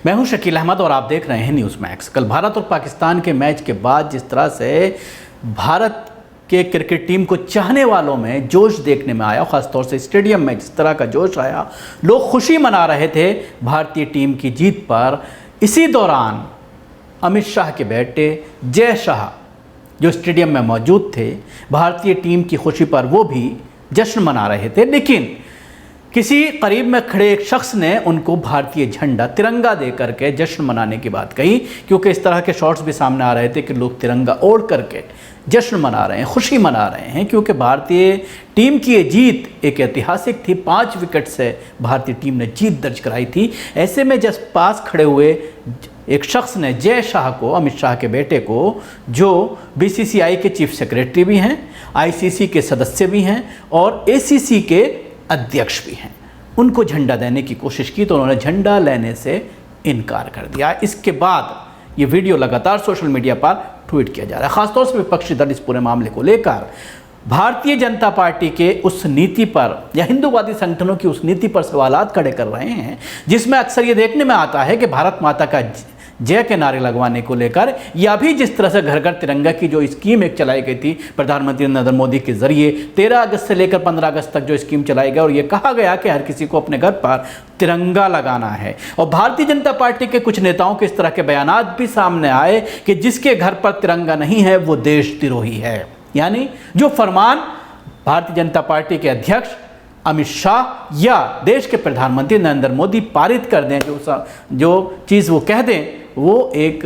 मैं हूं शकील अहमद और आप देख रहे हैं न्यूज़ मैक्स। कल भारत और पाकिस्तान के मैच के बाद जिस तरह से भारत के क्रिकेट टीम को चाहने वालों में जोश देखने में आया, ख़ासतौर से स्टेडियम में जिस तरह का जोश आया, लोग खुशी मना रहे थे भारतीय टीम की जीत पर। इसी दौरान अमित शाह के बेटे जय शाह जो स्टेडियम में मौजूद थे, भारतीय टीम की खुशी पर वो भी जश्न मना रहे थे। लेकिन किसी करीब में खड़े एक शख्स ने उनको भारतीय झंडा तिरंगा दे करके जश्न मनाने की बात कही, क्योंकि इस तरह के शॉट्स भी सामने आ रहे थे कि लोग तिरंगा ओढ़ करके जश्न मना रहे हैं, खुशी मना रहे हैं, क्योंकि भारतीय टीम की ये जीत एक ऐतिहासिक थी। 5 विकेट से भारतीय टीम ने जीत दर्ज कराई थी। ऐसे में जब पास खड़े हुए एक शख्स ने जय शाह को, अमित शाह के बेटे को, जो बीसीसीआई के चीफ सेक्रेटरी भी हैं, आईसीसी के सदस्य भी हैं और एसीसी के अध्यक्ष भी हैं, उनको झंडा देने की कोशिश की तो उन्होंने झंडा लेने से इनकार कर दिया। इसके बाद ये वीडियो लगातार सोशल मीडिया पर ट्वीट किया जा रहा है। खासतौर से विपक्षी दल इस पूरे मामले को लेकर भारतीय जनता पार्टी के उस नीति पर या हिंदूवादी संगठनों की उस नीति पर सवालात खड़े कर रहे हैं, जिसमें अक्सर ये देखने में आता है कि भारत माता का जय के नारे लगवाने को लेकर, या भी जिस तरह से घर घर तिरंगा की जो स्कीम एक चलाई गई थी प्रधानमंत्री नरेंद्र मोदी के जरिए, 13 अगस्त से लेकर 15 अगस्त तक जो स्कीम चलाई गई और ये कहा गया कि हर किसी को अपने घर पर तिरंगा लगाना है। और भारतीय जनता पार्टी के कुछ नेताओं के इस तरह के बयानात भी सामने आए कि जिसके घर पर तिरंगा नहीं है वो देशद्रोही है। यानी जो फरमान भारतीय जनता पार्टी के अध्यक्ष अमित शाह या देश के प्रधानमंत्री नरेंद्र मोदी पारित कर दें, जो चीज़ वो कह दें, वो एक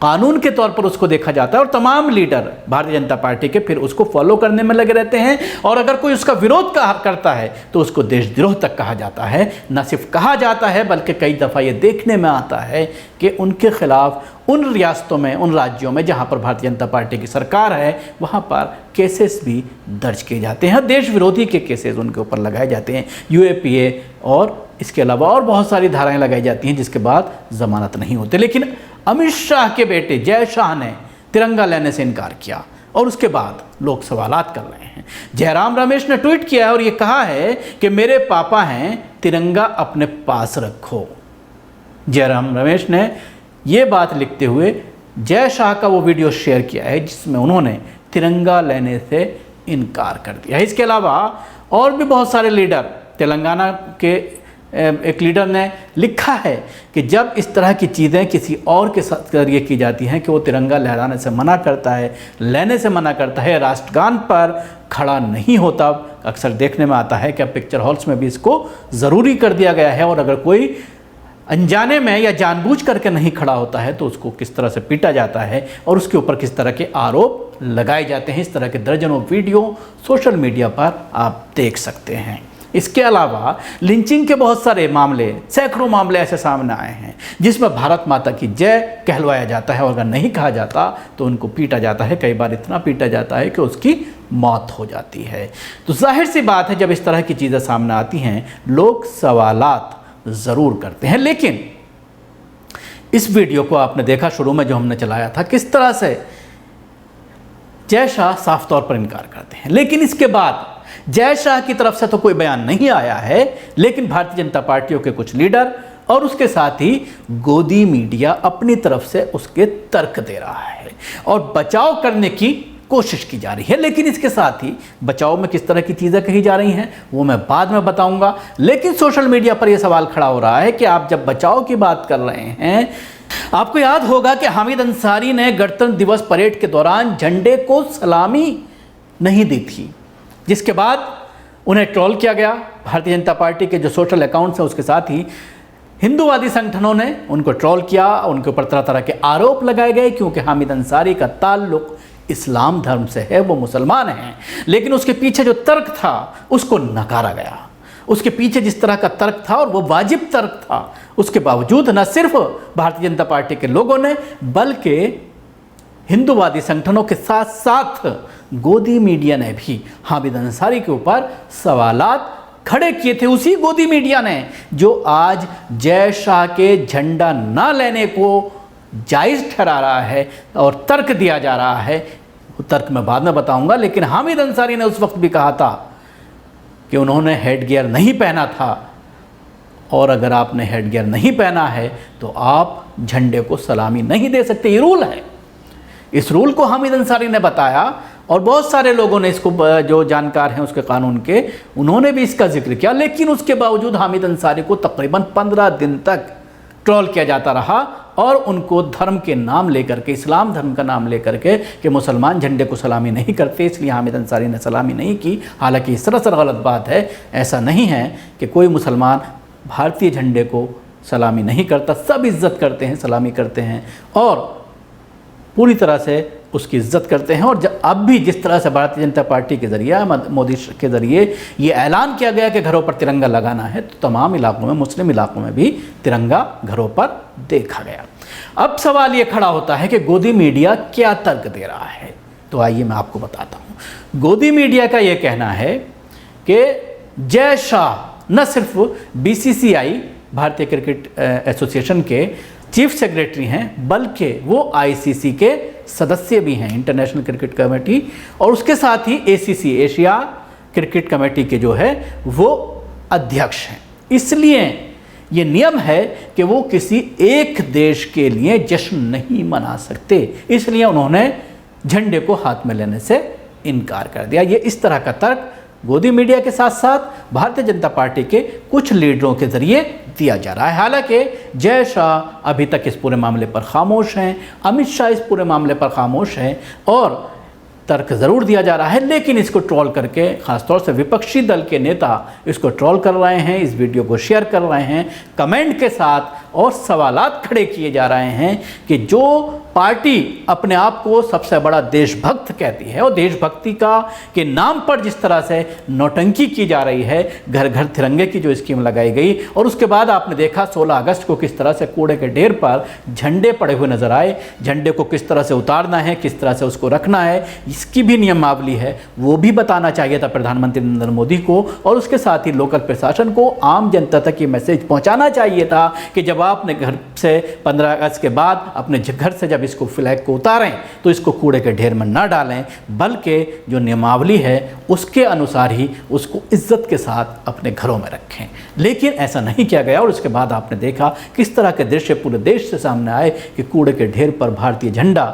कानून के तौर पर उसको देखा जाता है और तमाम लीडर भारतीय जनता पार्टी के फिर उसको फॉलो करने में लगे रहते हैं। और अगर कोई उसका विरोध करता है तो उसको देशद्रोह तक कहा जाता है। न सिर्फ कहा जाता है बल्कि कई दफ़ा ये देखने में आता है कि उनके खिलाफ उन रियासतों में, उन राज्यों में जहाँ पर भारतीय जनता पार्टी की सरकार है, वहाँ पर केसेस भी दर्ज किए जाते हैं, देश विरोधी के केसेस उनके ऊपर लगाए जाते हैं, यूएपीए और इसके अलावा और बहुत सारी धाराएं लगाई जाती हैं, जिसके बाद जमानत नहीं होते। लेकिन अमित शाह के बेटे जय शाह ने तिरंगा लेने से इनकार किया और उसके बाद लोग सवालात कर रहे हैं। जयराम रमेश ने ट्वीट किया है और ये कहा है कि मेरे पापा हैं, तिरंगा अपने पास रखो। जयराम रमेश ने ये बात लिखते हुए जय शाह का वो वीडियो शेयर किया है जिसमें उन्होंने तिरंगा लेने से इनकार कर दिया है। इसके अलावा और भी बहुत सारे लीडर, तेलंगाना के एक लीडर ने लिखा है कि जब इस तरह की चीज़ें किसी और के जरिए की जाती हैं कि वो तिरंगा लहराने से मना करता है, लेने से मना करता है, राष्ट्रगान पर खड़ा नहीं होता, अक्सर देखने में आता है कि अब पिक्चर हॉल्स में भी इसको ज़रूरी कर दिया गया है। और अगर कोई अनजाने में या जानबूझ करके नहीं खड़ा होता है तो उसको किस तरह से पीटा जाता है और उसके ऊपर किस तरह के आरोप लगाए जाते हैं। इस तरह के दर्जनों वीडियो सोशल मीडिया पर आप देख सकते हैं। इसके अलावा लिंचिंग के बहुत सारे मामले, सैकड़ों मामले ऐसे सामने आए हैं जिसमें भारत माता की जय कहलवाया जाता है और अगर नहीं कहा जाता तो उनको पीटा जाता है। कई बार इतना पीटा जाता है कि उसकी मौत हो जाती है। तो जाहिर सी बात है, जब इस तरह की चीज़ें सामने आती हैं लोग सवालात ज़रूर करते हैं। लेकिन इस वीडियो को आपने देखा शुरू में जो हमने चलाया था, किस तरह से जय शाह साफ तौर पर इनकार करते हैं। लेकिन इसके बाद जय शाह की तरफ से तो कोई बयान नहीं आया है, लेकिन भारतीय जनता पार्टियों के कुछ लीडर और उसके साथ ही गोदी मीडिया अपनी तरफ से उसके तर्क दे रहा है और बचाव करने की कोशिश की जा रही है। लेकिन इसके साथ ही बचाव में किस तरह की चीज़ें कही जा रही हैं वो मैं बाद में बताऊंगा। लेकिन सोशल मीडिया पर यह सवाल खड़ा हो रहा है कि आप जब बचाव की बात कर रहे हैं, आपको याद होगा कि हामिद अंसारी ने गणतंत्र दिवस परेड के दौरान झंडे को सलामी नहीं दी थी, जिसके बाद उन्हें ट्रोल किया गया। भारतीय जनता पार्टी के जो सोशल अकाउंट्स हैं उसके साथ ही हिंदूवादी संगठनों ने उनको ट्रोल किया, उनके ऊपर तरह तरह के आरोप लगाए गए, क्योंकि हामिद अंसारी का ताल्लुक इस्लाम धर्म से है, वो मुसलमान हैं। लेकिन उसके पीछे जो तर्क था उसको नकारा गया। उसके पीछे जिस तरह का तर्क था और वो वाजिब तर्क था, उसके बावजूद न सिर्फ भारतीय जनता पार्टी के लोगों ने बल्कि हिंदूवादी संगठनों के साथ साथ गोदी मीडिया ने भी हामिद अंसारी के ऊपर सवालात खड़े किए थे। उसी गोदी मीडिया ने जो आज जय शाह के झंडा न लेने को जायज़ ठहरा रहा है और तर्क दिया जा रहा है, वो तर्क मैं बाद में बताऊंगा। लेकिन हामिद अंसारी ने उस वक्त भी कहा था कि उन्होंने हेड गियर नहीं पहना था और अगर आपने हेडगियर नहीं पहना है तो आप झंडे को सलामी नहीं दे सकते। ये रूल है। इस रूल को हामिद अंसारी ने बताया और बहुत सारे लोगों ने इसको, जो जानकार हैं उसके कानून के, उन्होंने भी इसका जिक्र किया। लेकिन उसके बावजूद हामिद अंसारी को तकरीबन 15 दिन तक ट्रोल किया जाता रहा और उनको धर्म के नाम लेकर के, इस्लाम धर्म का नाम लेकर के, कि मुसलमान झंडे को सलामी नहीं करते इसलिए हामिद अंसारी ने सलामी नहीं की। हालांकि इस सरासर गलत बात है। ऐसा नहीं है कि कोई मुसलमान भारतीय झंडे को सलामी नहीं करता। सब इज़्ज़त करते हैं, सलामी करते हैं और पूरी तरह से उसकी इज़्ज़त करते हैं। और अब भी जिस तरह से भारतीय जनता पार्टी के ज़रिए, मोदी के ज़रिए ये ऐलान किया गया कि घरों पर तिरंगा लगाना है, तो तमाम इलाकों में, मुस्लिम इलाकों में भी तिरंगा घरों पर देखा गया। अब सवाल ये खड़ा होता है कि गोदी मीडिया क्या तर्क दे रहा है। तो आइए मैं आपको बताता हूँ। गोदी मीडिया का ये कहना है कि जय शाह न सिर्फ BCCI, भारतीय क्रिकेट एसोसिएशन के चीफ सेक्रेटरी हैं, बल्कि वो ICC के सदस्य भी हैं, इंटरनेशनल क्रिकेट कमेटी, और उसके साथ ही ACC, एशिया क्रिकेट कमेटी के जो है वो अध्यक्ष हैं। इसलिए ये नियम है कि वो किसी एक देश के लिए जश्न नहीं मना सकते। इसलिए उन्होंने झंडे को हाथ में लेने से इनकार कर दिया। ये इस तरह का तर्क गोदी मीडिया के साथ साथ भारतीय जनता पार्टी के कुछ लीडरों के जरिए दिया जा रहा है। हालांकि जय शाह अभी तक इस पूरे मामले पर खामोश हैं, अमित शाह इस पूरे मामले पर खामोश हैं और तर्क ज़रूर दिया जा रहा है, लेकिन इसको ट्रोल करके, ख़ासतौर से विपक्षी दल के नेता इसको ट्रोल कर रहे हैं, इस वीडियो को शेयर कर रहे हैं कमेंट के साथ, और सवालात खड़े किए जा रहे हैं कि जो पार्टी अपने आप को सबसे बड़ा देशभक्त कहती है और देशभक्ति का के नाम पर जिस तरह से नौटंकी की जा रही है, घर घर तिरंगे की जो स्कीम लगाई गई, और उसके बाद आपने देखा 16 अगस्त को किस तरह से कूड़े के ढेर पर झंडे पड़े हुए नजर आए। झंडे को किस तरह से उतारना है, किस तरह से उसको रखना है, इसकी भी नियमावली है, वो भी बताना चाहिए था प्रधानमंत्री नरेंद्र मोदी को, और उसके साथ ही लोकल प्रशासन को, आम जनता तक ये मैसेज पहुंचाना चाहिए था कि जब आपने घर से 15 अगस्त के बाद अपने घर से जब इसको फ्लैग को उतारें तो इसको कूड़े के ढेर में ना डालें, बल्कि जो नियमावली है उसके अनुसार ही उसको इज्जत के साथ अपने घरों में रखें। लेकिन ऐसा नहीं किया गया और उसके बाद आपने देखा किस तरह के दृश्य पूरे देश से सामने आए कि कूड़े के ढेर पर भारतीय झंडा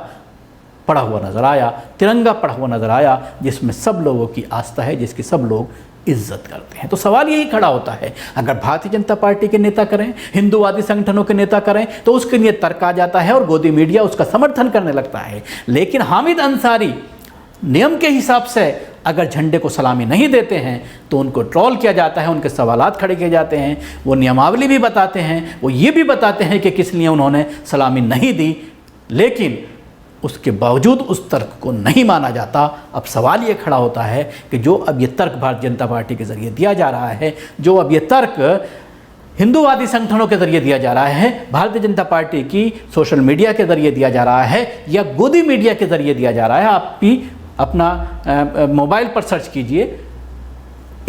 पड़ा हुआ नजर आया, तिरंगा पड़ा हुआ नजर आया, जिसमें सब लोगों की आस्था है, जिसकी सब लोग इज्जत करते हैं। तो सवाल यही खड़ा होता है, अगर भारतीय जनता पार्टी के नेता करें, हिंदूवादी संगठनों के नेता करें, तो उसके लिए तर्क आ जाता है और गोदी मीडिया उसका समर्थन करने लगता है। लेकिन हामिद अंसारी नियम के हिसाब से अगर झंडे को सलामी नहीं देते हैं तो उनको ट्रोल किया जाता है, उनके सवालात खड़े किए जाते हैं, वो नियमावली भी बताते हैं, वो ये भी बताते हैं कि किस लिए उन्होंने सलामी नहीं दी, लेकिन उसके बावजूद उस तर्क को नहीं माना जाता। अब सवाल ये खड़ा होता है कि जो अब ये तर्क भारतीय जनता पार्टी के ज़रिए दिया जा रहा है, जो अब ये तर्क हिंदूवादी संगठनों के ज़रिए दिया जा रहा है, भारतीय जनता पार्टी की सोशल मीडिया के ज़रिए दिया जा रहा है, या गोदी मीडिया के ज़रिए दिया जा रहा है, आप भी अपना मोबाइल पर सर्च कीजिए,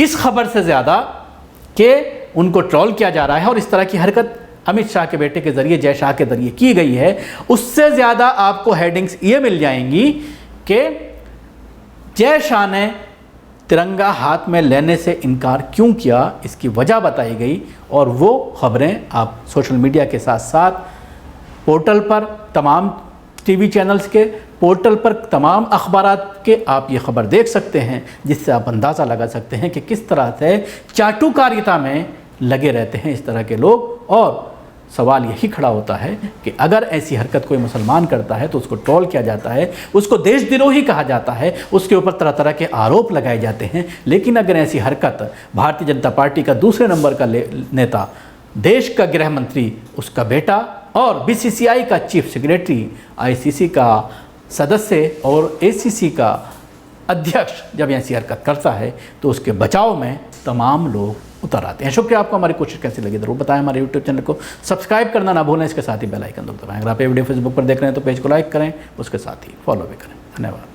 इस खबर से ज़्यादा कि उनको ट्रोल किया जा रहा है और इस तरह की हरकत अमित शाह के बेटे के ज़रिए, जय शाह के ज़रिए की गई है, उससे ज़्यादा आपको हेडिंग्स ये मिल जाएंगी कि जय शाह ने तिरंगा हाथ में लेने से इनकार क्यों किया, इसकी वजह बताई गई, और वो खबरें आप सोशल मीडिया के साथ साथ पोर्टल पर, तमाम टीवी चैनल्स के पोर्टल पर, तमाम अखबारात के आप ये खबर देख सकते हैं, जिससे आप अंदाज़ा लगा सकते हैं कि किस तरह से चाटुकारिता में लगे रहते हैं इस तरह के लोग। और सवाल यही खड़ा होता है कि अगर ऐसी हरकत कोई मुसलमान करता है तो उसको ट्रोल किया जाता है, उसको देशद्रोही कहा जाता है, उसके ऊपर तरह तरह के आरोप लगाए जाते हैं। लेकिन अगर ऐसी हरकत भारतीय जनता पार्टी का दूसरे नंबर का नेता, देश का गृह मंत्री, उसका बेटा और BCCI का चीफ सेक्रेटरी, ICC का सदस्य और ACC का अध्यक्ष जब ऐसी हरकत करता है तो उसके बचाव में तमाम लोग उतर आते हैं। शुक्रिया। आपको हमारी कोशिश कैसी लगी जरूर बताएं। हमारे YouTube चैनल को सब्सक्राइब करना ना भूलें, इसके साथ ही बेल आइकन दबाएं। अगर आप ये वीडियो फेसबुक पर देख रहे हैं तो पेज को लाइक करें, उसके साथ ही फॉलो भी करें। धन्यवाद।